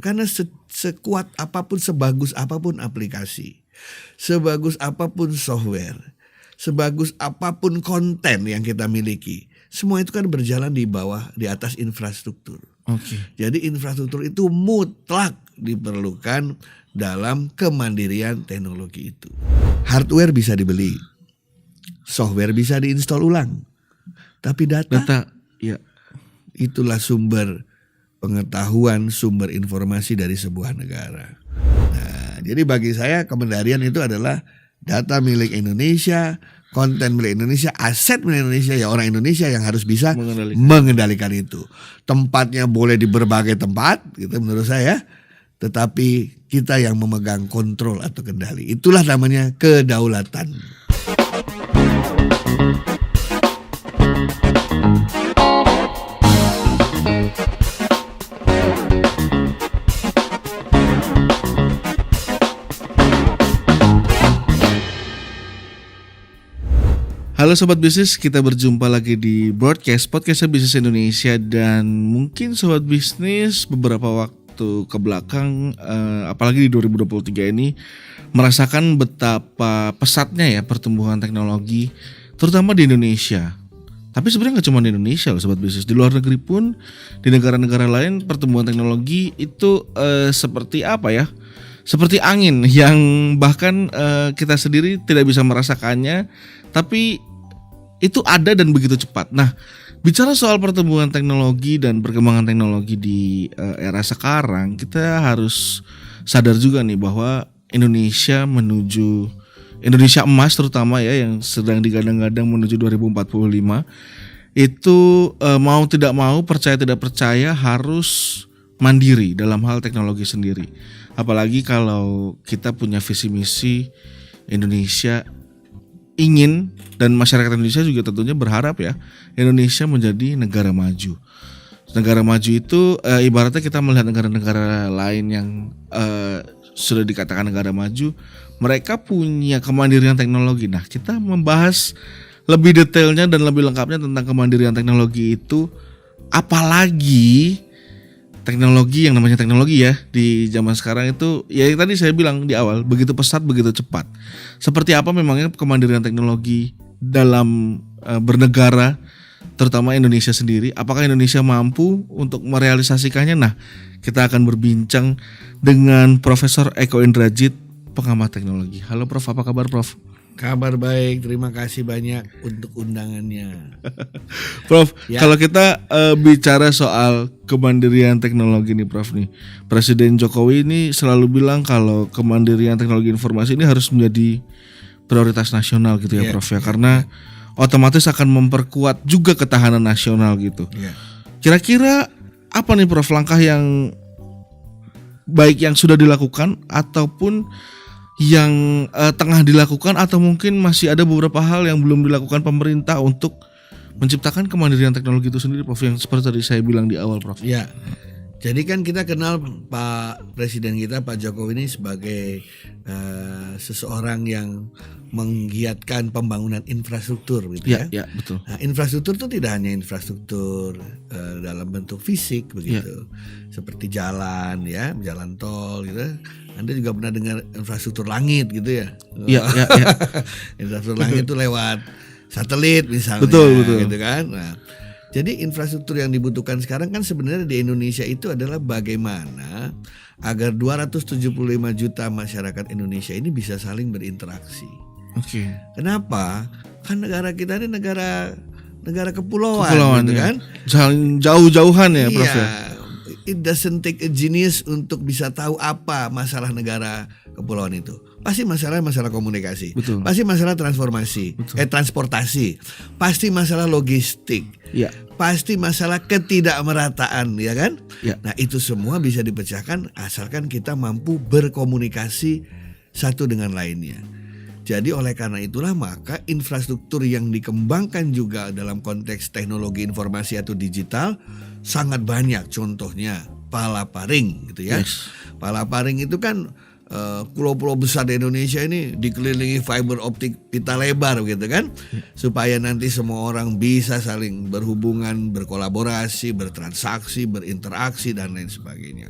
Karena sekuat apapun, sebagus apapun aplikasi, sebagus apapun software, sebagus apapun konten yang kita miliki, semua itu kan berjalan di atas infrastruktur. Jadi infrastruktur itu mutlak diperlukan dalam kemandirian teknologi itu. Hardware bisa dibeli, software bisa diinstal ulang, tapi data ya, itulah sumber pengetahuan, sumber informasi dari sebuah negara. Nah, jadi bagi saya kemandirian itu adalah data milik Indonesia, konten milik Indonesia, aset milik Indonesia, ya orang Indonesia yang harus bisa mengendalikan itu. Tempatnya boleh di berbagai tempat, gitu menurut saya, tetapi kita yang memegang kontrol atau kendali. Itulah namanya kedaulatan. Halo Sobat Bisnis, kita berjumpa lagi di Podcastnya Bisnis Indonesia. Dan mungkin Sobat Bisnis beberapa waktu ke belakang, apalagi di 2023 ini, merasakan betapa pesatnya ya pertumbuhan teknologi, terutama di Indonesia. Tapi sebenarnya gak cuma di Indonesia loh Sobat Bisnis, di luar negeri pun, di negara-negara lain pertumbuhan teknologi itu seperti apa ya? Seperti angin yang bahkan kita sendiri tidak bisa merasakannya, tapi itu ada dan begitu cepat. Nah, bicara soal pertumbuhan teknologi dan perkembangan teknologi di era sekarang, kita harus sadar juga nih bahwa Indonesia menuju Indonesia emas terutama ya, yang sedang digadang-gadang menuju 2045, itu mau tidak mau, percaya tidak percaya harus mandiri dalam hal teknologi sendiri. Apalagi kalau kita punya visi misi Indonesia ingin, dan masyarakat Indonesia juga tentunya berharap ya, Indonesia menjadi negara maju. Negara maju itu ibaratnya kita melihat negara-negara lain yang sudah dikatakan negara maju, mereka punya kemandirian teknologi. Nah, kita membahas lebih detailnya dan lebih lengkapnya tentang kemandirian teknologi itu, apalagi teknologi yang namanya teknologi ya di zaman sekarang itu ya yang tadi saya bilang di awal, begitu pesat, begitu cepat. Seperti apa memangnya kemandirian teknologi dalam bernegara, terutama Indonesia sendiri? Apakah Indonesia mampu untuk merealisasikannya? Nah, kita akan berbincang dengan Profesor Eko Indrajit, pengamat teknologi. Halo Prof, apa kabar Prof? Kabar baik, terima kasih banyak untuk undangannya. Prof, ya. Kalau kita bicara soal kemandirian teknologi nih Prof nih, Presiden Jokowi ini selalu bilang kalau kemandirian teknologi informasi ini harus menjadi prioritas nasional gitu ya Prof ya, karena otomatis akan memperkuat juga ketahanan nasional gitu. Kira-kira apa nih Prof langkah yang baik yang sudah dilakukan ataupun yang tengah dilakukan, atau mungkin masih ada beberapa hal yang belum dilakukan pemerintah untuk menciptakan kemandirian teknologi itu sendiri Prof, yang seperti tadi saya bilang di awal Prof? Ya, jadi kan kita kenal Pak Presiden kita, Pak Jokowi ini sebagai seseorang yang menggiatkan pembangunan infrastruktur gitu ya. Ya, betul. Nah, infrastruktur itu tidak hanya infrastruktur dalam bentuk fisik begitu, seperti jalan ya, jalan tol gitu. Anda juga pernah dengar infrastruktur langit gitu ya? Iya. Infrastruktur langit itu lewat satelit misalnya, betul. Gitu kan. Nah, jadi infrastruktur yang dibutuhkan sekarang kan sebenarnya di Indonesia itu adalah bagaimana agar 275 juta masyarakat Indonesia ini bisa saling berinteraksi. Kenapa? Kan negara kita ini negara kepulauan gitu kan? Jauh-jauhan ya Prof ya. It doesn't take a genius untuk bisa tahu apa masalah negara kepulauan itu. Pasti masalah komunikasi. Betul. Pasti masalah transportasi. Pasti masalah logistik. Pasti masalah ketidakmerataan, ya kan? Nah, itu semua bisa dipecahkan asalkan kita mampu berkomunikasi satu dengan lainnya. Jadi oleh karena itulah maka infrastruktur yang dikembangkan juga dalam konteks teknologi informasi atau digital sangat banyak. Contohnya Palaparing gitu ya. Palaparing itu kan pulau-pulau besar di Indonesia ini dikelilingi fiber optik pita lebar gitu kan, supaya nanti semua orang bisa saling berhubungan, berkolaborasi, bertransaksi, berinteraksi dan lain sebagainya.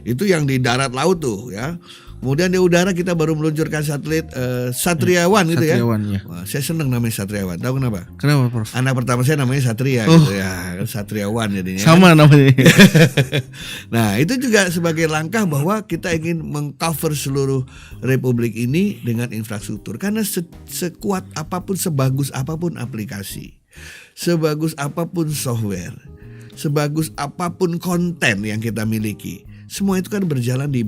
Itu yang di darat laut tuh ya. Kemudian di udara kita baru meluncurkan satelit Satriawan gitu ya. Satriawan, ya. Wah, saya senang namanya Satriawan. Tahu kenapa? Kenapa, Prof? Anak pertama saya namanya Satria gitu ya, Satriawan jadinya. Sama namanya. Nah, itu juga sebagai langkah bahwa kita ingin mengcover seluruh republik ini dengan infrastruktur. Karena sekuat apapun, sebagus apapun aplikasi, sebagus apapun software, sebagus apapun konten yang kita miliki, semua itu kan berjalan di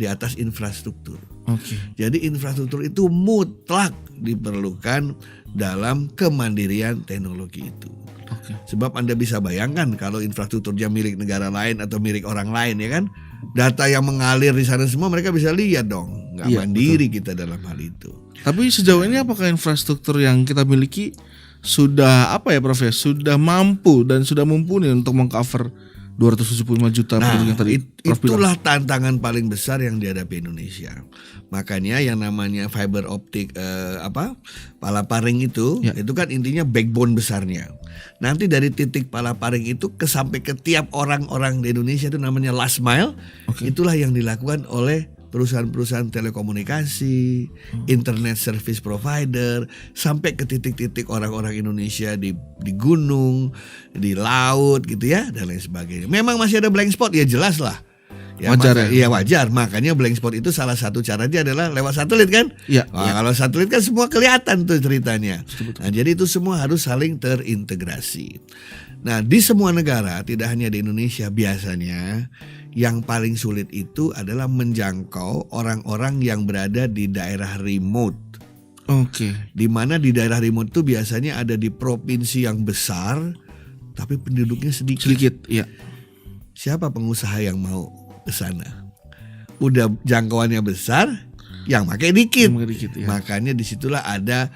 atas infrastruktur. Oke. Jadi infrastruktur itu mutlak diperlukan dalam kemandirian teknologi itu. Oke. Sebab Anda bisa bayangkan kalau infrastrukturnya milik negara lain atau milik orang lain ya kan, data yang mengalir di sana semua mereka bisa lihat dong. Nggak Iya, mandiri kita dalam hal itu. Tapi sejauh ini apakah infrastruktur yang kita miliki sudah apa ya, Prof, ya? Sudah mampu dan sudah mumpuni untuk mengcover 275 juta penduduk yang tadi Prof bilang? Itulah tantangan paling besar yang dihadapi Indonesia. Makanya yang namanya fiber optik palaparing itu kan intinya backbone besarnya. Nanti dari titik palaparing itu sampai ke tiap orang-orang di Indonesia itu namanya last mile. Itulah yang dilakukan oleh perusahaan-perusahaan telekomunikasi, internet service provider, sampai ke titik-titik orang-orang Indonesia di gunung, di laut gitu ya, dan lain sebagainya. Memang masih ada blank spot, ya jelas lah. Ya, wajar iya wajar, makanya blank spot itu salah satu caranya adalah lewat satelit kan. Iya. Kalau satelit kan semua kelihatan tuh ceritanya. Nah, jadi itu semua harus saling terintegrasi. Nah, di semua negara, tidak hanya di Indonesia, biasanya yang paling sulit itu adalah menjangkau orang-orang yang berada di daerah remote. Oke. Di mana di daerah remote itu biasanya ada di provinsi yang besar, tapi penduduknya sedikit. Iya. Siapa pengusaha yang mau ke sana? Udah jangkauannya besar, yang pakai dikit. Ya. Makanya disitulah ada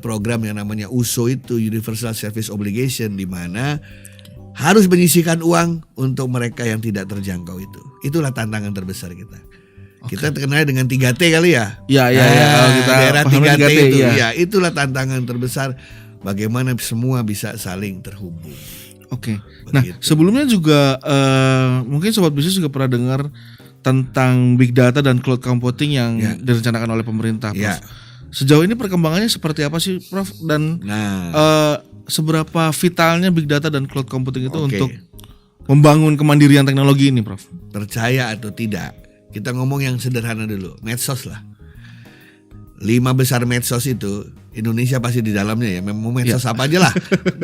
program yang namanya USO itu, Universal Service Obligation, di mana harus menyisihkan uang untuk mereka yang tidak terjangkau itu. Itulah tantangan terbesar kita. Kita terkenal dengan 3T kali ya. Iya. Kita daerah 3T itu. Ya. Ya, itulah tantangan terbesar. Bagaimana semua bisa saling terhubung. Oke. Nah, sebelumnya juga mungkin Sobat Bisnis juga pernah dengar tentang big data dan cloud computing yang direncanakan oleh pemerintah, Prof. Ya. Sejauh ini perkembangannya seperti apa sih, Prof? Dan seberapa vitalnya big data dan cloud computing itu untuk membangun kemandirian teknologi ini, Prof? Percaya atau tidak, kita ngomong yang sederhana dulu, medsos lah. 5 besar medsos itu Indonesia pasti di dalamnya ya. Mau medsos apa aja lah,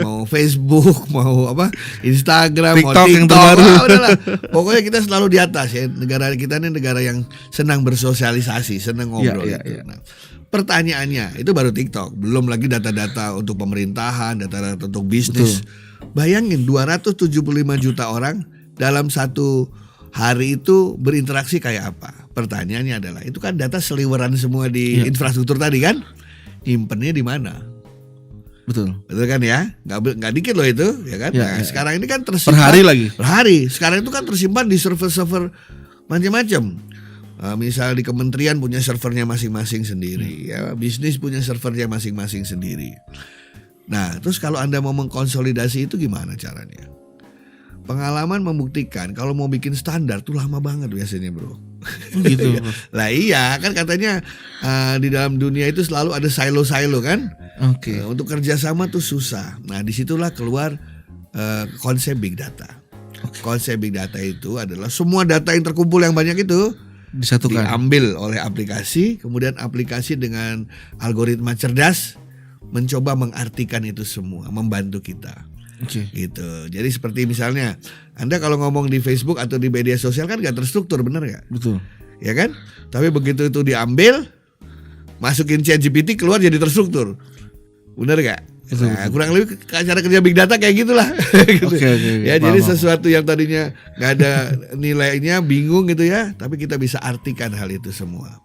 mau Facebook, mau Instagram, TikTok, mau TikTok yang terbaru. Udahlah. Pokoknya kita selalu di atas ya. Negara kita ini negara yang senang bersosialisasi, senang ngobrol. Nah, pertanyaannya itu baru TikTok, belum lagi data-data untuk pemerintahan, data-data untuk bisnis. Bayangin 275 juta orang dalam satu hari itu berinteraksi kayak apa? Pertanyaannya adalah, itu kan data seliweran semua di infrastruktur tadi kan? Nyimpennya di mana? Betul kan ya? Nggak dikit loh itu, ya kan? Nah, sekarang ini kan tersimpan per hari lagi. Per hari. Sekarang itu kan tersimpan di server-server macam-macam. Misal di kementerian punya servernya masing-masing sendiri, ya, bisnis punya servernya masing-masing sendiri. Nah, terus kalau Anda mau mengkonsolidasi itu gimana caranya? Pengalaman membuktikan kalau mau bikin standar tuh lama banget biasanya, bro. Gitu. Lah iya, kan katanya di dalam dunia itu selalu ada silo-silo kan. Untuk kerjasama tuh susah. Nah, disitulah keluar konsep big data. Konsep big data itu adalah semua data yang terkumpul yang banyak itu disatukan, diambil oleh aplikasi, kemudian aplikasi dengan algoritma cerdas mencoba mengartikan itu semua, membantu kita. Gitu. Jadi seperti misalnya Anda kalau ngomong di Facebook atau di media sosial kan gak terstruktur, benar gak? Betul. Ya kan? Tapi begitu itu diambil, masukin ChatGPT, keluar jadi terstruktur. Benar gak? Nah, kurang lebih cara kerja big data kayak gitulah. Gitu. Ya, jadi sesuatu yang tadinya gak ada nilainya, bingung gitu ya, tapi kita bisa artikan hal itu semua.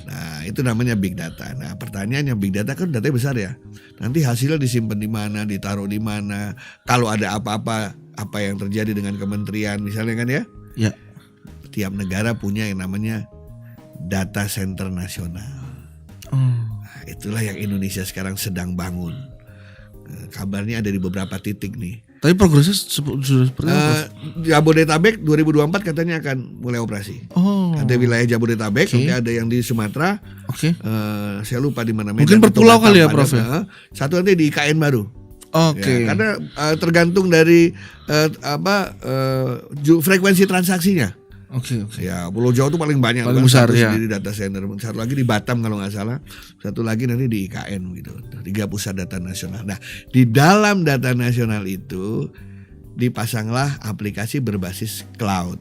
Nah, itu namanya big data. Nah, pertanyaannya, big data kan datanya besar ya. Nanti hasilnya disimpan di mana, ditaruh di mana. Kalau ada apa-apa, apa yang terjadi dengan kementerian misalnya kan ya. Ya. Tiap negara punya yang namanya data center nasional. Nah, itulah yang Indonesia sekarang sedang bangun. Kabarnya ada di beberapa titik nih. Tapi progresnya sudah seperti apa? Jabodetabek 2024 katanya akan mulai operasi. Ada wilayah Jabodetabek, nanti ada yang di Sumatera. Oke. Saya lupa di mana. Mungkin per pulau kali ya, Prof. Satu nanti di IKN baru. Oke. Ya, karena tergantung dari frekuensi transaksinya. Oke. Ya, Pulau Jawa itu paling banyak, paling besar ya. Di data center. Satu lagi di Batam kalau nggak salah. Satu lagi nanti di IKN gitu. 3 pusat data nasional. Nah, di dalam data nasional itu dipasanglah aplikasi berbasis cloud.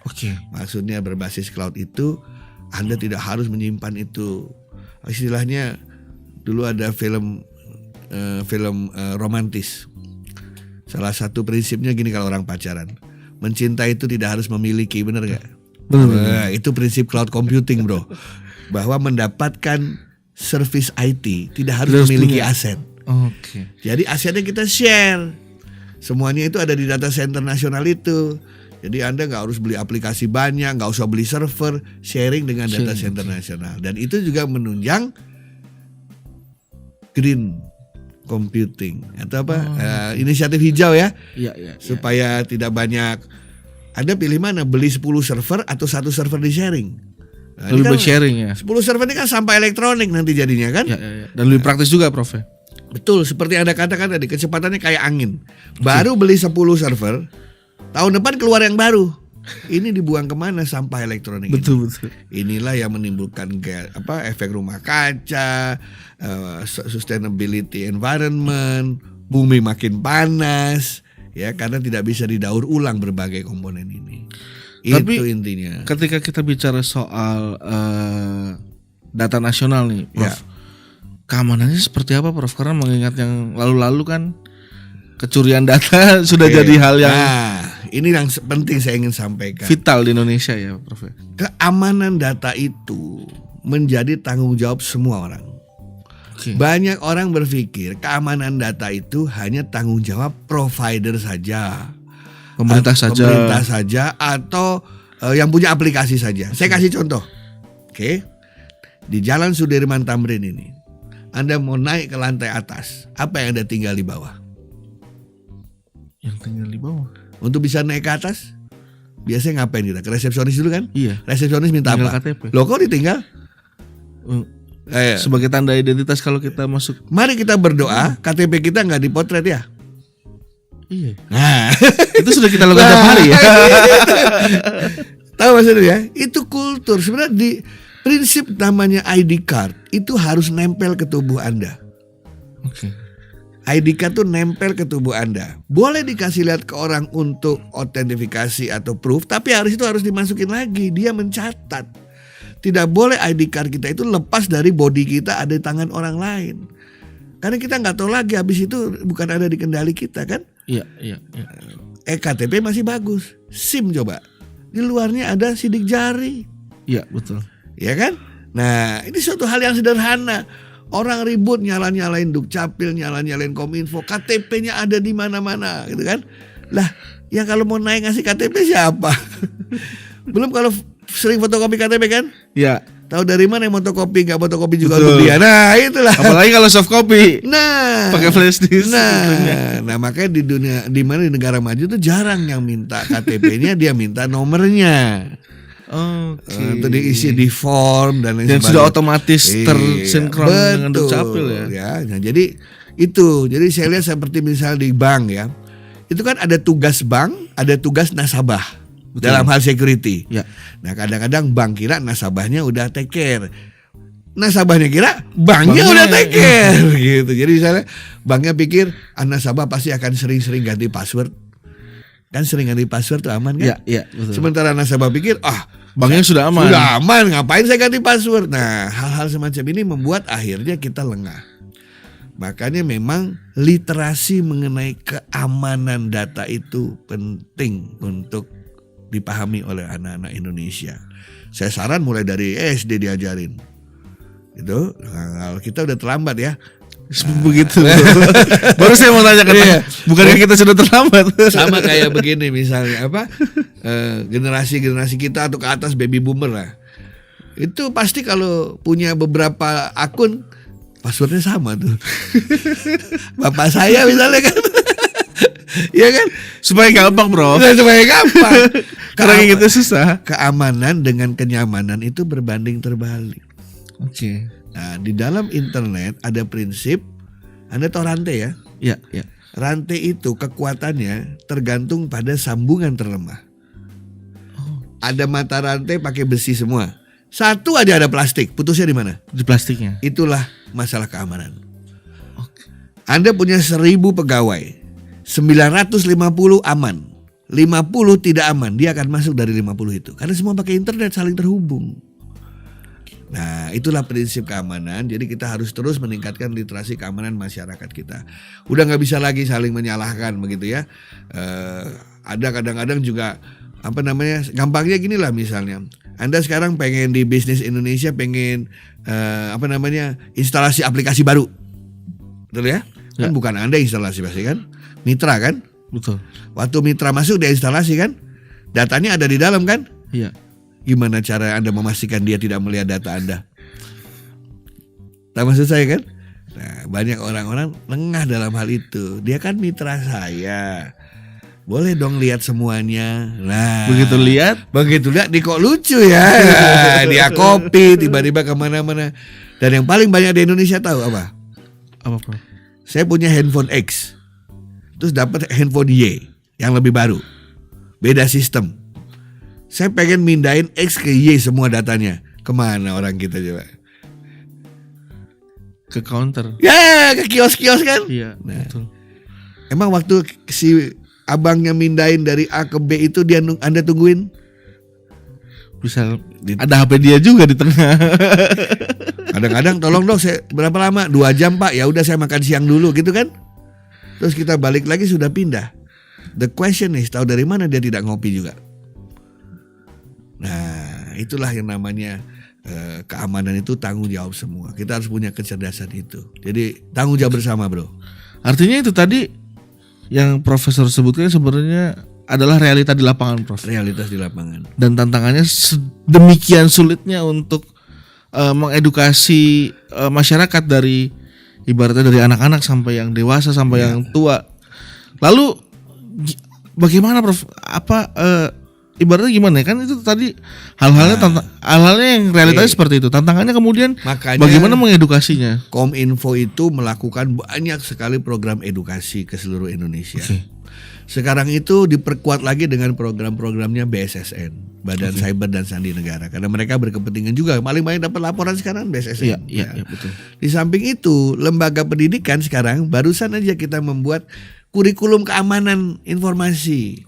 Oke. Maksudnya berbasis cloud itu Anda tidak harus menyimpan itu. Istilahnya dulu ada film romantis. Salah satu prinsipnya gini kalau orang pacaran. Mencintai itu tidak harus memiliki, benar nggak? Nah, itu prinsip cloud computing, bro. Bahwa mendapatkan service IT tidak harus memiliki aset. Oke. Jadi asetnya kita share. Semuanya itu ada di data center nasional itu. Jadi Anda nggak harus beli aplikasi banyak, nggak usah beli server, sharing dengan data center nasional. Dan itu juga menunjang green computing atau apa inisiatif hijau ya. Iya. Supaya tidak banyak. Anda pilih mana, beli 10 server atau satu server di sharing. Nah, lebih baik sharing ya. 10 server ini kan sampah elektronik nanti jadinya kan. Ya. Dan lebih praktis juga, Prof. Betul, seperti Anda katakan tadi, kecepatannya kayak angin. Baru beli 10 server, tahun depan keluar yang baru. Ini dibuang kemana sampah elektronik betul. Inilah yang menimbulkan efek rumah kaca, sustainability environment, bumi makin panas, ya karena tidak bisa didaur ulang berbagai komponen ini. Tapi, itu intinya. Ketika kita bicara soal data nasional nih, Prof. Ya. Keamanannya seperti apa, Prof? Karena mengingat yang lalu-lalu kan kecurian data sudah jadi hal yang ini yang penting saya ingin sampaikan. Vital di Indonesia ya, Prof. Keamanan data itu menjadi tanggung jawab semua orang. Okay. Banyak orang berpikir keamanan data itu hanya tanggung jawab provider saja. Pemerintah saja atau yang punya aplikasi saja. Saya kasih contoh. Oke. Di Jalan Sudirman Tamrin ini, Anda mau naik ke lantai atas, apa yang Anda tinggal di bawah? Yang tinggal di bawah. Untuk bisa naik ke atas, biasanya ngapain kita? Ke resepsionis dulu kan? Iya. Resepsionis minta tinggal apa? KTP. Loh kok ditinggal? Sebagai tanda identitas kalau kita masuk. Mari kita berdoa KTP kita nggak dipotret ya. Iya. Nah, itu sudah kita lakukan tiap hari ya. Tahu maksudnya ya? Itu kultur. Sebenarnya di prinsip namanya ID card itu harus nempel ke tubuh Anda. Oke. ID card tuh nempel ke tubuh Anda. Boleh dikasih lihat ke orang untuk autentifikasi atau proof, tapi harus dimasukin lagi. Dia mencatat. Tidak boleh ID card kita itu lepas dari body kita ada di tangan orang lain. Karena kita nggak tahu lagi habis itu bukan ada di kendali kita kan? Iya. KTP masih bagus. SIM coba. Di luarnya ada sidik jari. Iya, betul. Ya kan? Nah, ini suatu hal yang sederhana. Orang ribut nyalain Dukcapil, nyalain Kominfo, KTP-nya ada di mana-mana gitu kan. Lah, yang kalau mau naik ngasih KTP siapa? Belum kalau sering fotokopi KTP kan? Iya. Tahu dari mana yang fotokopi, enggak fotokopi juga betul. untuk dia. Nah, itulah. Apalagi kalau soft copy. Nah, pakai flash disk. Nah, makanya di negara maju tuh jarang yang minta KTP-nya, dia minta nomornya. Untuk diisi di form dan lain sebagainya. Sudah otomatis tersinkron dengan Dukcapil ya. Nah, jadi itu. Jadi saya lihat seperti misal di bank ya. Itu kan ada tugas bank, ada tugas nasabah. Betul. Dalam hal security. Ya. Nah, kadang-kadang bank kira nasabahnya udah take care. Nasabahnya kira banknya udah take care gitu. Jadi misalnya banknya pikir nasabah pasti akan sering-sering ganti password. Kan sering ganti password tuh aman kan? Iya, betul. Sementara nasabah pikir, banknya sudah aman. Sudah aman, ngapain saya ganti password? Nah, hal-hal semacam ini membuat akhirnya kita lengah. Makanya memang literasi mengenai keamanan data itu penting untuk dipahami oleh anak-anak Indonesia. Saya saran mulai dari SD diajarin. Itu, nah, kita udah terlambat ya. Begitu. Baru saya mau tanya bukannya kita sudah terlambat. Sama kayak begini misalnya generasi kita atau ke atas baby boomer lah. Itu pasti kalau punya beberapa akun passwordnya sama tuh. Bapak saya misalnya kan. Ya kan? Supaya gampang, Bro. Supaya gampang. Karena kayak gitu susah. Keamanan dengan kenyamanan itu berbanding terbalik. Oke. Nah, di dalam internet ada prinsip, Anda tahu rantai ya? Ya, ya. Rantai itu kekuatannya tergantung pada sambungan terlemah. Ada mata rantai pakai besi semua. Satu aja ada plastik, putusnya di mana? Di plastiknya. Itulah masalah keamanan. Oke. Anda punya 1000 pegawai, 950 aman, 50 tidak aman. Dia akan masuk dari 50 itu. Karena semua pakai internet, saling terhubung. Nah, itulah prinsip keamanan. Jadi kita harus terus meningkatkan literasi keamanan masyarakat kita. Udah nggak bisa lagi saling menyalahkan begitu ya. Ada kadang-kadang juga gampangnya gini lah misalnya. Anda sekarang pengen di bisnis Indonesia pengen instalasi aplikasi baru, betul ya? Kan bukan Anda instalasi pasti kan, mitra kan? Betul. Waktu mitra masuk dia instalasi kan, datanya ada di dalam kan? Iya. Gimana cara Anda memastikan dia tidak melihat data Anda? Tak maksud saya kan? Nah, banyak orang-orang lengah dalam hal itu. Dia kan mitra saya, boleh dong lihat semuanya. Nah, begitu lihat, di kok lucu ya. Dia copy tiba-tiba kemana-mana. Dan yang paling banyak di Indonesia tahu apa? Apa, Bro? Saya punya handphone X, terus dapat handphone Y yang lebih baru, beda sistem. Saya pengen mindahin X ke Y semua datanya. Kemana orang kita coba? Ke counter. Ya, ke kios-kios kan? Iya, nah, betul. Emang waktu si abangnya mindahin dari A ke B itu Anda tungguin? Bisa ada HP dia juga di tengah. Kadang-kadang tolong dong saya berapa lama? 2 jam Pak. Ya udah saya makan siang dulu gitu kan? Terus kita balik lagi sudah pindah. The question is, tahu dari mana dia tidak ngopi juga? Nah, itulah yang namanya keamanan itu tanggung jawab semua. Kita harus punya kecerdasan itu. Jadi tanggung jawab bersama, Bro. Artinya itu tadi yang Profesor sebutkan sebenarnya adalah realita di lapangan, Prof. Realitas di lapangan. Dan tantangannya sedemikian sulitnya untuk mengedukasi masyarakat dari ibaratnya dari anak-anak sampai yang dewasa sampai yang tua. Lalu bagaimana, Prof? Ibaratnya gimana ya? Kan itu tadi hal-halnya yang realitanya seperti itu. Tantangannya kemudian makanya bagaimana mengedukasinya? Kominfo itu melakukan banyak sekali program edukasi ke seluruh Indonesia. Sekarang itu diperkuat lagi dengan program-programnya BSSN, Badan Cyber dan Sandi Negara, karena mereka berkepentingan juga. Paling banyak dapat laporan sekarang BSSN. Iya, betul. Di samping itu, lembaga pendidikan sekarang barusan aja kita membuat kurikulum keamanan informasi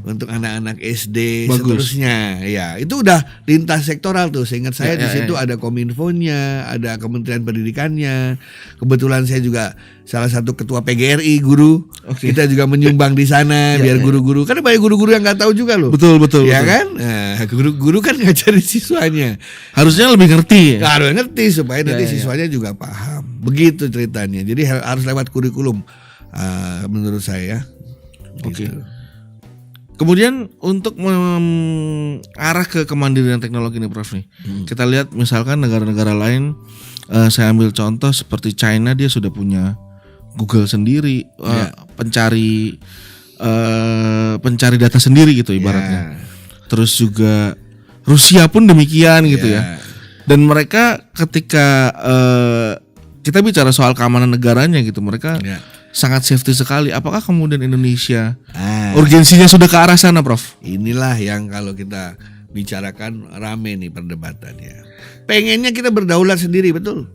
untuk anak-anak SD. Bagus. Seterusnya. Ya, itu udah lintas sektoral tuh. Seingat saya di situ ada Kominfonya, ada Kementerian Pendidikannya. Kebetulan saya juga salah satu ketua PGRI guru. Kita juga menyumbang di sana biar guru-guru. Karena banyak guru-guru yang nggak tahu juga loh. Betul. Ya kan? Nah, guru-guru kan ngajarin siswanya. Harusnya lebih ngerti. Ya? Harus ngerti supaya nanti siswanya juga paham. Begitu ceritanya. Jadi harus lewat kurikulum. Menurut saya. Oke. Kemudian untuk arah ke kemandirian teknologi nih, Prof nih. Kita lihat misalkan negara-negara lain, saya ambil contoh seperti China, dia sudah punya Google sendiri, pencari data sendiri gitu ibaratnya. Terus juga Rusia pun demikian gitu ya. Dan mereka ketika kita bicara soal keamanan negaranya gitu, mereka sangat safety sekali. Apakah kemudian Indonesia urgensinya sudah ke arah sana, Prof? Inilah yang kalau kita bicarakan rame nih perdebatannya. Pengennya kita berdaulat sendiri, betul.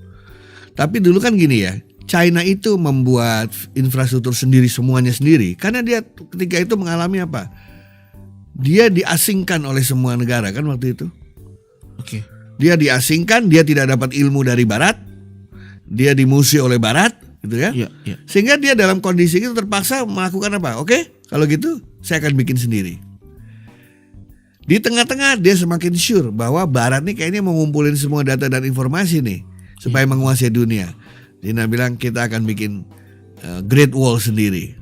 Tapi dulu kan gini ya, China itu membuat infrastruktur sendiri, semuanya sendiri. Karena dia ketika itu mengalami apa? Dia diasingkan oleh semua negara kan waktu itu. Dia diasingkan, dia tidak dapat ilmu dari Barat, dia dimusuhi oleh Barat. Gitu ya? Sehingga dia dalam kondisi itu terpaksa melakukan apa? Kalau gitu saya akan bikin sendiri. Di tengah-tengah dia semakin sure bahwa Barat nih kayaknya mau ngumpulin semua data dan informasi nih supaya menguasai dunia. Dia bilang kita akan bikin Great Wall sendiri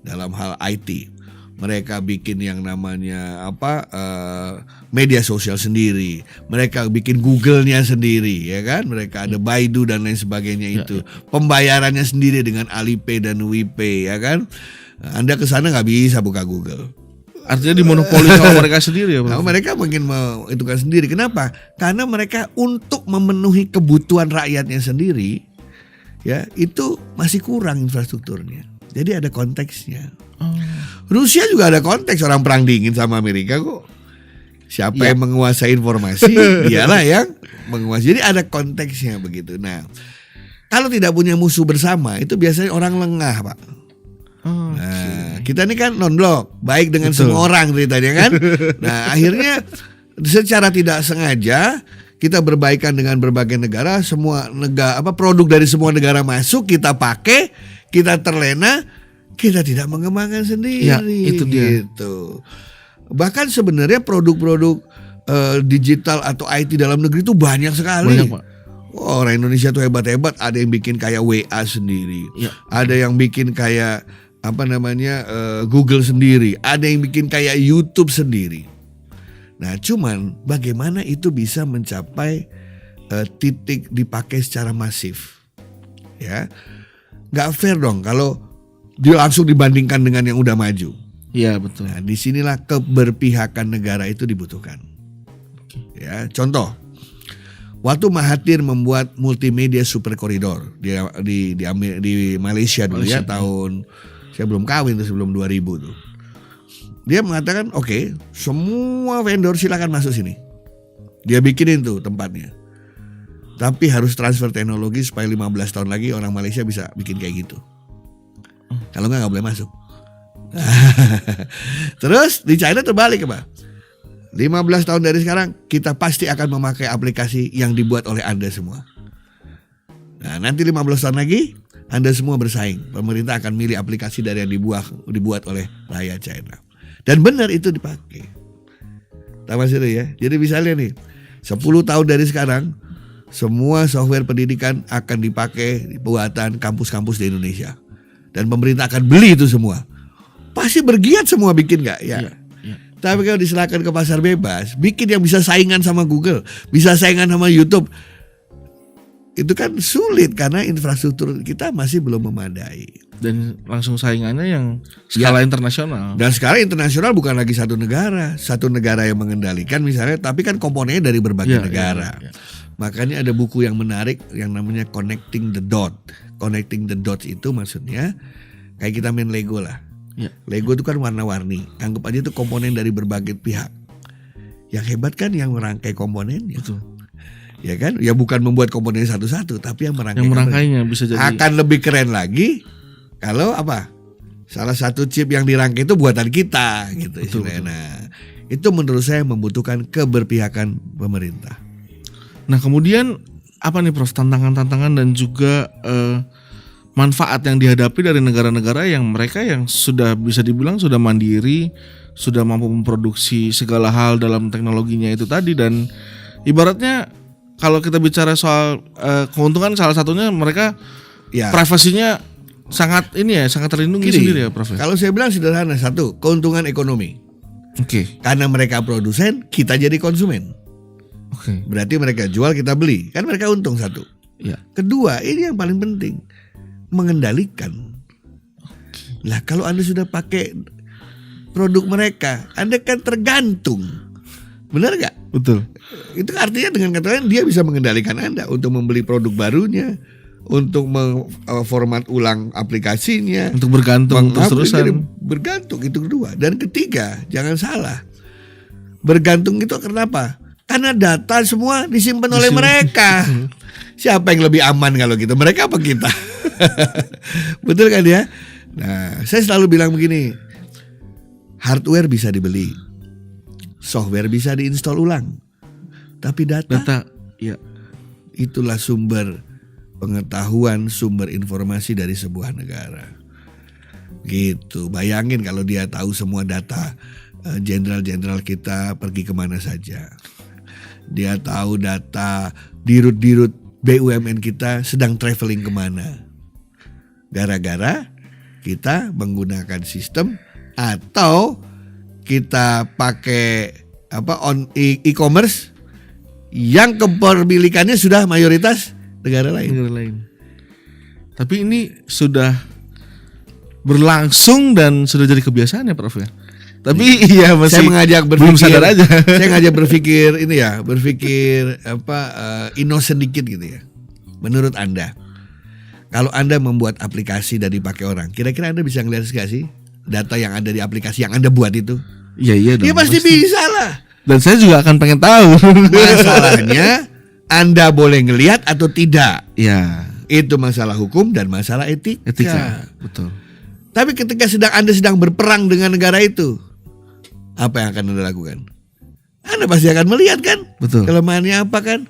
dalam hal IT. mereka bikin yang namanya media sosial sendiri, mereka bikin Google-nya sendiri, ya kan? Mereka ada Baidu dan lain sebagainya itu. Pembayarannya sendiri dengan Alipay dan WePay, ya kan? Anda ke sana nggak bisa buka Google. Artinya dimonopoli sama mereka sendiri ya, Nah, Prof? mereka mungkin itu kan sendiri. Kenapa? Karena mereka untuk memenuhi kebutuhan rakyatnya sendiri, ya itu masih kurang infrastrukturnya. Jadi ada konteksnya. Rusia juga ada konteks, orang perang dingin sama Amerika kok. Siapa yang menguasai informasi, dialah yang menguasai. Jadi ada konteksnya begitu. Nah, kalau tidak punya musuh bersama, itu biasanya orang lengah, Pak. Nah, kita ini kan non-blok, baik dengan semua orang ceritanya kan. Nah, akhirnya secara tidak sengaja kita berbaikan dengan berbagai negara, semua negara produk dari semua negara masuk kita pakai, kita terlena, kita tidak mengembangkan sendiri. Ya, itu dia. Gitu. Bahkan sebenarnya produk-produk digital atau IT dalam negeri itu banyak sekali. Banyak, Pak. Wah, orang Indonesia tuh hebat-hebat. Ada yang bikin kayak WA sendiri, Ya. ada yang bikin kayak Google sendiri, ada yang bikin kayak YouTube sendiri. Nah, cuman bagaimana itu bisa mencapai titik dipakai secara masif, ya? Nggak fair dong kalau dia langsung dibandingkan dengan yang udah maju. Iya, betul. Nah, disinilah keberpihakan negara itu dibutuhkan. Ya, contoh, waktu Mahathir membuat multimedia super koridor di Malaysia dulu ya, tahun saya belum kawin tuh, sebelum 2000 tuh. Dia mengatakan, oke, semua vendor silakan masuk sini. Dia bikinin tuh tempatnya. Tapi harus transfer teknologi supaya 15 tahun lagi orang Malaysia bisa bikin kayak gitu. Kalau nggak boleh masuk. Terus di China terbalik, Pak. 15 tahun dari sekarang kita pasti akan memakai aplikasi yang dibuat oleh Anda semua. Nah, nanti 15 tahun lagi Anda semua bersaing. Pemerintah akan milih aplikasi dari yang dibuat oleh rakyat China. Dan benar itu dipakai. Tahu itu ya. Jadi misalnya nih, 10 tahun dari sekarang semua software pendidikan akan dipakai buatan kampus-kampus di Indonesia. Dan pemerintah akan beli itu semua. Pasti bergiat semua bikin nggak? Ya. Tapi kalau diserahkan ke pasar bebas, bikin yang bisa saingan sama Google, bisa saingan sama YouTube, itu kan sulit karena infrastruktur kita masih belum memadai. Dan langsung saingannya yang skala internasional. Dan sekarang internasional bukan lagi satu negara yang mengendalikan misalnya, tapi kan komponennya dari berbagai negara. Makanya ada buku yang menarik yang namanya Connecting the Dot. Connecting the Dots itu maksudnya kayak kita main Lego lah. Lego itu kan warna-warni. Anggap aja itu komponen dari berbagai pihak. Yang hebat kan yang merangkai komponennya. Betul. Ya kan? Ya bukan membuat komponen satu-satu, tapi yang merangkai. Yang merangkainya bisa jadi. Akan lebih keren lagi kalau salah satu chip yang dirangkai itu buatan kita gitu. Betul. Nah, itu menurut saya membutuhkan keberpihakan pemerintah. Nah, kemudian apa nih, Prof, tantangan-tantangan dan juga manfaat yang dihadapi dari negara-negara yang mereka yang sudah bisa dibilang sudah mandiri, sudah mampu memproduksi segala hal dalam teknologinya itu tadi, dan ibaratnya kalau kita bicara soal keuntungan, salah satunya mereka privasinya sangat sangat terlindungi sendiri ya, Prof. Kalau saya bilang sederhana, satu, keuntungan ekonomi. Oke. Karena mereka produsen, kita jadi konsumen. Oke. Berarti mereka jual, kita beli, kan mereka untung satu. Ya. Kedua, ini yang paling penting, mengendalikan. Lah kalau Anda sudah pakai produk mereka, Anda kan tergantung. Benar gak? Betul. Itu artinya dengan kata lain dia bisa mengendalikan Anda untuk membeli produk barunya, untuk format ulang aplikasinya, Untuk bergantung terus-terusan. Bergantung itu kedua. Dan ketiga, jangan salah, bergantung itu kenapa? Karena data semua disimpan oleh mereka. Siapa yang lebih aman kalau gitu? Mereka apa kita? Betul kan ya? Nah, saya selalu bilang begini, hardware bisa dibeli, software bisa diinstal ulang, tapi data ya, itulah sumber pengetahuan, sumber informasi dari sebuah negara. Gitu. Bayangin kalau dia tahu semua data jenderal-jenderal kita pergi kemana saja. Dia tahu data dirut-dirut BUMN kita sedang traveling kemana. Gara-gara kita menggunakan sistem atau kita pakai e-commerce yang kepemilikannya sudah mayoritas negara lain. Tapi ini sudah berlangsung dan sudah jadi kebiasaan ya Prof ya. Tapi iya masih saya mengajak berpikir, belum sadar aja. Saya ngajak berpikir innocent dikit gitu ya. Menurut Anda, kalau Anda membuat aplikasi dan dipakai orang, kira-kira Anda bisa ngelihat gak sih data yang ada di aplikasi yang Anda buat itu? Iya dong. Ya pasti bisa lah. Dan saya juga akan pengen tahu. Masalahnya Anda boleh ngelihat atau tidak. Ya. Itu masalah hukum dan masalah etika. Betul. Tapi ketika Anda sedang berperang dengan negara itu, apa yang akan Anda lakukan? Anda pasti akan melihat kan? Betul. Kelemahannya apa kan?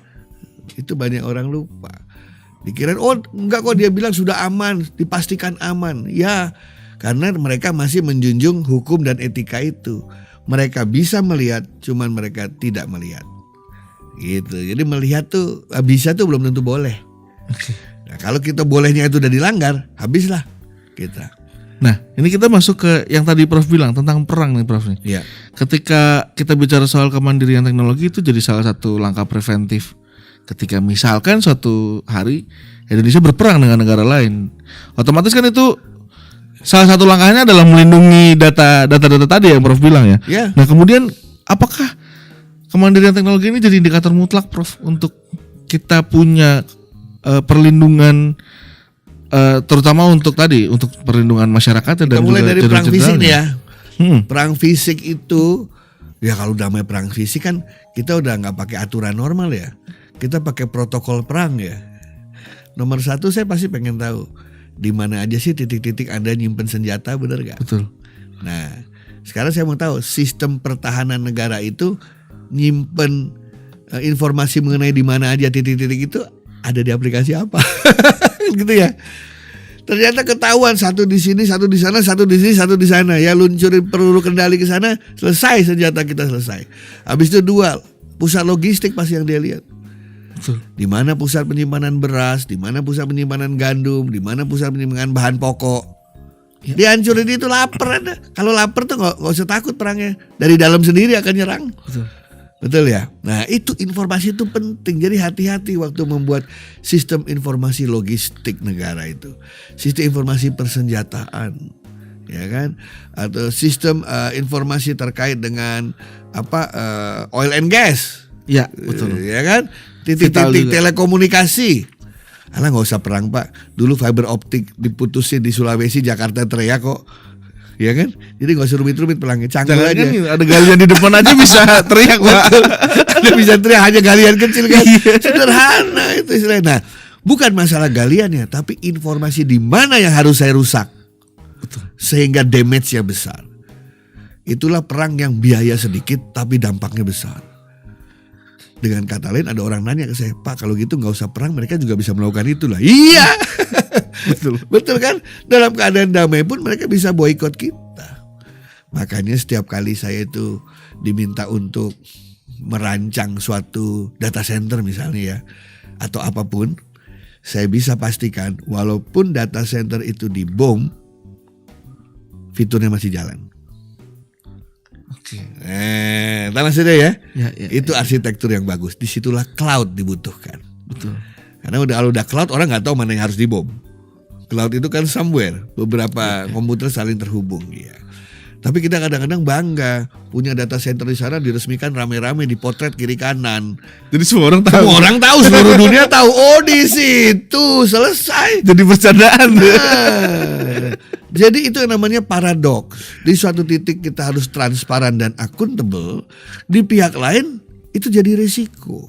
Itu banyak orang lupa. Dikirain enggak kok, dia bilang sudah aman, dipastikan aman. Ya, karena mereka masih menjunjung hukum dan etika itu. Mereka bisa melihat, cuman mereka tidak melihat. Gitu. Jadi melihat tuh bisa tuh belum tentu boleh. Nah, kalau kita bolehnya itu udah dilanggar, habislah kita. Nah, ini kita masuk ke yang tadi Prof bilang tentang perang nih Prof nih. Iya. Ketika kita bicara soal kemandirian teknologi itu jadi salah satu langkah preventif. Ketika misalkan suatu hari Indonesia berperang dengan negara lain, otomatis kan itu salah satu langkahnya adalah melindungi data-data tadi yang Prof bilang ya. Ya. Nah, kemudian apakah kemandirian teknologi ini jadi indikator mutlak Prof untuk kita punya perlindungan terutama untuk perlindungan masyarakat dan mulai juga dari perang fisik nih ya. Perang fisik itu ya kalau damai perang fisik kan kita udah nggak pakai aturan normal ya. Kita pakai protokol perang ya. Nomor satu saya pasti pengen tahu di mana aja sih titik-titik Anda nyimpen senjata, benar gak? Betul. Nah, sekarang saya mau tahu sistem pertahanan negara itu nyimpen informasi mengenai di mana aja titik-titik itu ada di aplikasi apa, gitu ya. Ternyata ketahuan satu di sini, satu di sana, satu di sini, satu di sana. Ya luncurin peluru kendali ke sana, selesai senjata kita selesai. Habis itu pusat logistik pasti yang dia lihat. Di mana pusat penyimpanan beras, di mana pusat penyimpanan gandum, di mana pusat penyimpanan bahan pokok. Ya. Dihancurin itu lapar Anda. Kalau lapar tuh nggak usah takut perangnya. Dari dalam sendiri akan nyerang. Betul ya. Nah itu informasi itu penting. Jadi hati-hati waktu membuat sistem informasi logistik negara itu, sistem informasi persenjataan, ya kan? Atau sistem informasi terkait dengan oil and gas. Ya betul. Ya kan? Titik-titik telekomunikasi. Alah nggak usah perang Pak. Dulu fiber optik diputusin di Sulawesi, Jakarta teriak kok. Ya kan? Jadi gak usah rumit-rumit pelangnya, canggih aja. Kan ada galian di depan aja bisa teriak Pak. Ada bisa teriak, hanya galian kecil kan. Sederhana itu istilahnya. Nah, bukan masalah galiannya, tapi informasi di mana yang harus saya rusak. Betul. Sehingga damage-nya besar. Itulah perang yang biaya sedikit tapi dampaknya besar. Dengan kata lain ada orang nanya ke saya, Pak kalau gitu gak usah perang, mereka juga bisa melakukan itu lah. Iya. Betul kan? Dalam keadaan damai pun mereka bisa boikot kita. Makanya setiap kali saya itu diminta untuk merancang suatu data center misalnya ya, atau apapun, saya bisa pastikan walaupun data center itu dibom, fiturnya masih jalan. Tahu sudah ya? Itu arsitektur yang bagus. Disitulah cloud dibutuhkan. Betul. Karena kalau udah cloud orang nggak tahu mana yang harus dibom. Cloud itu kan somewhere, beberapa komputer saling terhubung ya. Tapi kita kadang-kadang bangga punya data center di sana, diresmikan rame-rame, dipotret kiri kanan. Jadi semua orang tahu. Semua orang tahu, seluruh dunia tahu. Oh di situ selesai. Jadi bercandaan. Nah, jadi itu yang namanya paradoks. Di suatu titik kita harus transparan dan akuntabel. Di pihak lain itu jadi resiko.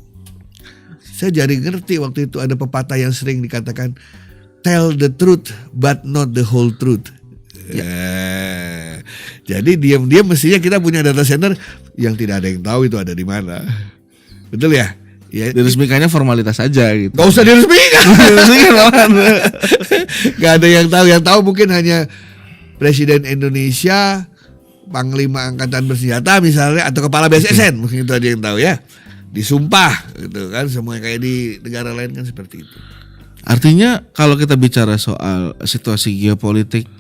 Saya jadi ngerti waktu itu ada pepatah yang sering dikatakan, tell the truth but not the whole truth. Ya. Jadi diam-diam mestinya kita punya data center yang tidak ada yang tahu itu ada di mana. Betul ya? Ya, diresmikannya formalitas saja gitu. Gak usah diresmikan. Gak ada yang tahu. Yang tahu mungkin hanya Presiden Indonesia, Panglima Angkatan Bersenjata misalnya, atau Kepala BSSN, mungkin itu aja yang tahu ya. Disumpah gitu kan, semua kayak di negara lain kan seperti itu. Artinya kalau kita bicara soal situasi geopolitik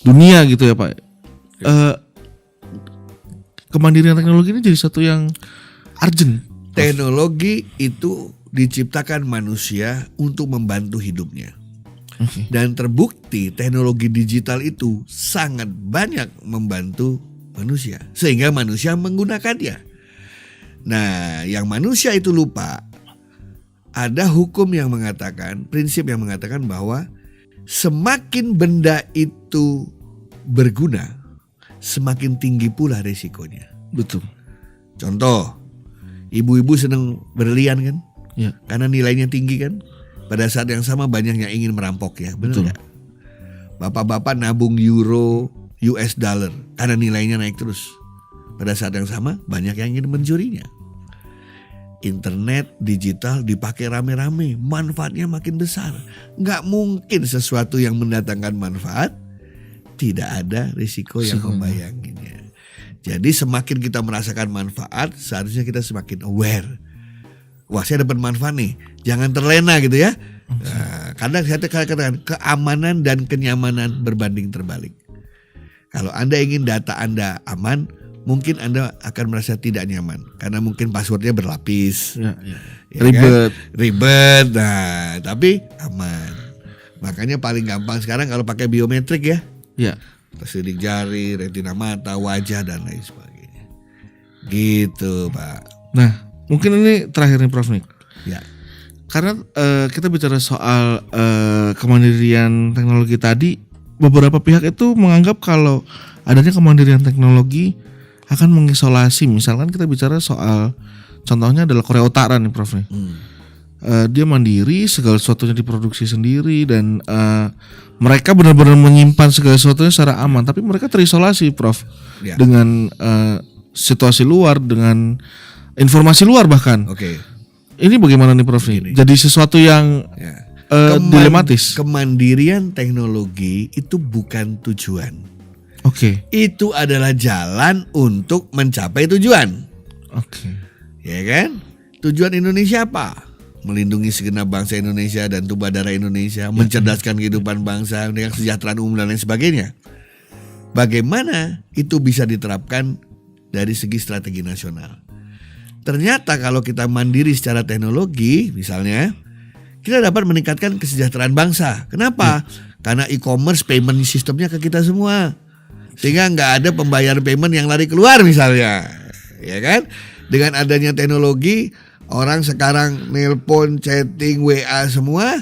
dunia gitu ya Pak, kemandirian teknologi ini jadi satu yang urgent. Teknologi itu diciptakan manusia untuk membantu hidupnya. Oke. Dan terbukti teknologi digital itu sangat banyak membantu manusia. Sehingga manusia menggunakannya. Nah, yang manusia itu lupa, ada hukum yang mengatakan, prinsip yang mengatakan bahwa semakin benda itu berguna, semakin tinggi pula resikonya. Betul. Contoh, ibu-ibu senang berlian kan? Ya. Karena nilainya tinggi kan? Pada saat yang sama banyak yang ingin merampok ya, benar Betul. nggak? Bapak-bapak nabung euro, US dollar karena nilainya naik terus. Pada saat yang sama banyak yang ingin mencurinya. Internet digital dipakai rame-rame, manfaatnya makin besar. Nggak mungkin sesuatu yang mendatangkan manfaat tidak ada risiko yang Risikonya. membayanginya. Jadi semakin kita merasakan manfaat, seharusnya kita semakin aware. Wah, saya dapat manfaat nih, jangan terlena gitu ya. Nah, kadang saya katakan keamanan dan kenyamanan berbanding terbalik. Kalau Anda ingin data Anda aman, mungkin Anda akan merasa tidak nyaman karena mungkin passwordnya berlapis, Ya. ya Ribet. kan? Ribet. Nah, tapi aman. Makanya paling gampang sekarang kalau pakai biometrik ya, Ya. sidik jari, retina mata, wajah dan lain sebagainya. Gitu, Pak. Nah, mungkin ini terakhir nih Prof Nick. Ya. Karena kita bicara soal kemandirian teknologi tadi, beberapa pihak itu menganggap kalau adanya kemandirian teknologi akan mengisolasi. Misalkan kita bicara soal, contohnya adalah Korea Utara nih Prof nih. Dia mandiri, segala sesuatunya diproduksi sendiri dan mereka benar-benar menyimpan segala sesuatunya secara aman. Tapi mereka terisolasi Prof Ya. dengan situasi luar, dengan informasi luar bahkan. Oke. Ini bagaimana nih Prof? Jadi sesuatu yang Ya. dilematis. Kemandirian teknologi itu bukan tujuan. Oke. Itu adalah jalan untuk mencapai tujuan. Oke. Ya kan? Tujuan Indonesia apa? Melindungi segenap bangsa Indonesia dan tuba darah Indonesia, mencerdaskan kehidupan bangsa dengan kesejahteraan umum dan lain sebagainya. Bagaimana itu bisa diterapkan dari segi strategi nasional? Ternyata kalau kita mandiri secara teknologi, misalnya, kita dapat meningkatkan kesejahteraan bangsa. Kenapa? Karena e-commerce payment sistemnya ke kita semua. Sehingga nggak ada pembayaran payment yang lari keluar misalnya. Ya kan? Dengan adanya teknologi, orang sekarang nelpon, chatting, WA semua,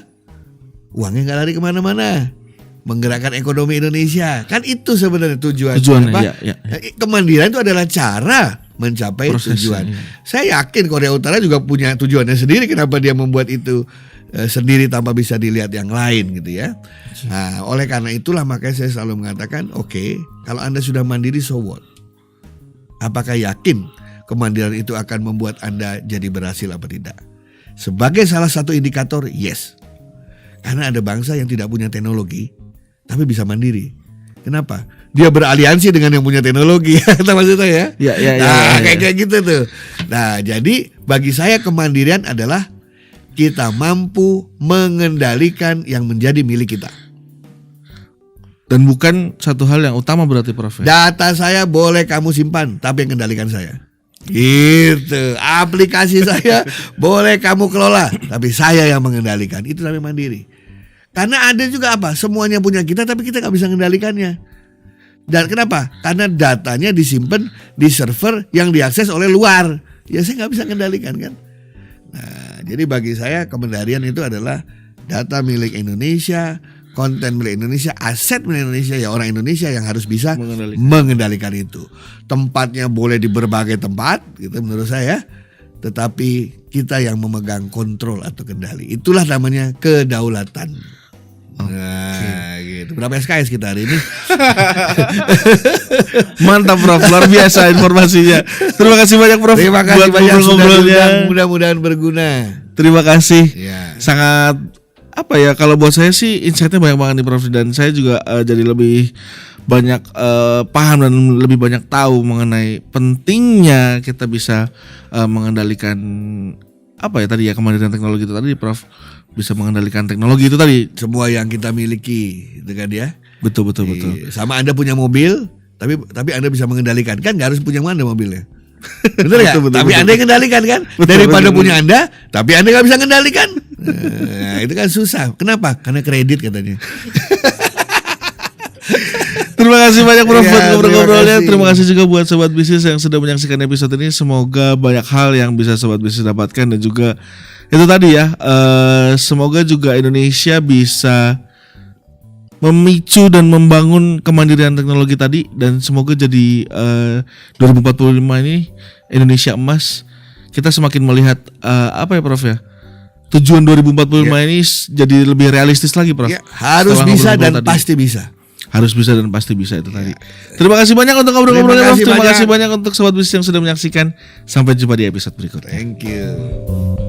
uangnya nggak lari kemana-mana. Menggerakkan ekonomi Indonesia. Kan itu sebenarnya tujuannya. Tujuannya, Pak. ya. Kemandirian itu adalah cara mencapai Prosesnya, tujuan. ya. Saya yakin Korea Utara juga punya tujuannya sendiri kenapa dia membuat itu sendiri tanpa bisa dilihat yang lain gitu ya. Nah, oleh karena itulah makanya saya selalu mengatakan, oke, kalau Anda sudah mandiri, so what? Apakah yakin kemandirian itu akan membuat Anda jadi berhasil apa tidak? Sebagai salah satu indikator, yes. Karena ada bangsa yang tidak punya teknologi tapi bisa mandiri. Kenapa? Dia beraliansi dengan yang punya teknologi, kata maksud saya ya. Nah, kayak gitu tuh. Nah, jadi bagi saya kemandirian adalah kita mampu mengendalikan yang menjadi milik kita. Dan bukan satu hal yang utama berarti Prof. Data saya boleh kamu simpan, tapi yang kendalikan saya. Gitu. Aplikasi saya boleh kamu kelola, tapi saya yang mengendalikan. Itu namanya mandiri. Karena ada juga apa? Semuanya punya kita, tapi kita nggak bisa mengendalikannya. Dan kenapa? Karena datanya disimpan di server yang diakses oleh luar. Ya saya nggak bisa mengendalikan kan. Nah, jadi bagi saya kemandirian itu adalah data milik Indonesia, konten milik Indonesia, aset milik Indonesia, ya orang Indonesia yang harus bisa mengendalikan itu. Tempatnya boleh di berbagai tempat, gitu menurut saya. Tetapi kita yang memegang kontrol atau kendali. Itulah namanya kedaulatan. Nah, gitu. Berapa SKS kita hari ini? Mantap Prof, luar biasa informasinya. Terima kasih banyak Prof. Terima kasih buat banyak sudah ngobrol-ngobrolnya. diundang. Mudah-mudahan berguna. Terima kasih. Ya. Sangat apa ya, kalau buat saya sih insight-nya banyak banget nih Prof, dan saya juga jadi lebih banyak paham dan lebih banyak tahu mengenai pentingnya kita bisa mengendalikan apa ya tadi ya, kemandirian teknologi itu tadi Prof, bisa mengendalikan teknologi itu tadi. Semua yang kita miliki, itu kan ya. Betul. Sama Anda punya mobil, Tapi Anda bisa mengendalikan, kan nggak harus punya Anda mobilnya. Betul nggak? Betul, Tapi betul. Anda yang kendalikan kan? Betul, Daripada betul, punya Anda, tapi Anda nggak bisa kendalikan. Nah, itu kan susah. Kenapa? Karena kredit katanya. Terima kasih banyak Prof Iya, buat ngobrol-ngobrolnya. terima kasih. Terima kasih juga buat sobat bisnis yang sudah menyaksikan episode ini. Semoga banyak hal yang bisa sobat bisnis dapatkan, dan juga itu tadi ya, semoga juga Indonesia bisa memicu dan membangun kemandirian teknologi tadi, dan semoga jadi 2045 ini Indonesia emas. Kita semakin melihat apa ya Prof ya, tujuan 2045 ini jadi lebih realistis lagi Prof. Ya, harus Setelah bisa ngobrol-ngobrol dan tadi. pasti bisa. Harus bisa dan pasti bisa itu tadi. Terima kasih banyak untuk ngobrol-ngobrolnya Prof. Terima kasih Terima kasih banyak. banyak untuk sobat bisnis yang sudah menyaksikan. Sampai jumpa di episode berikutnya. Thank you.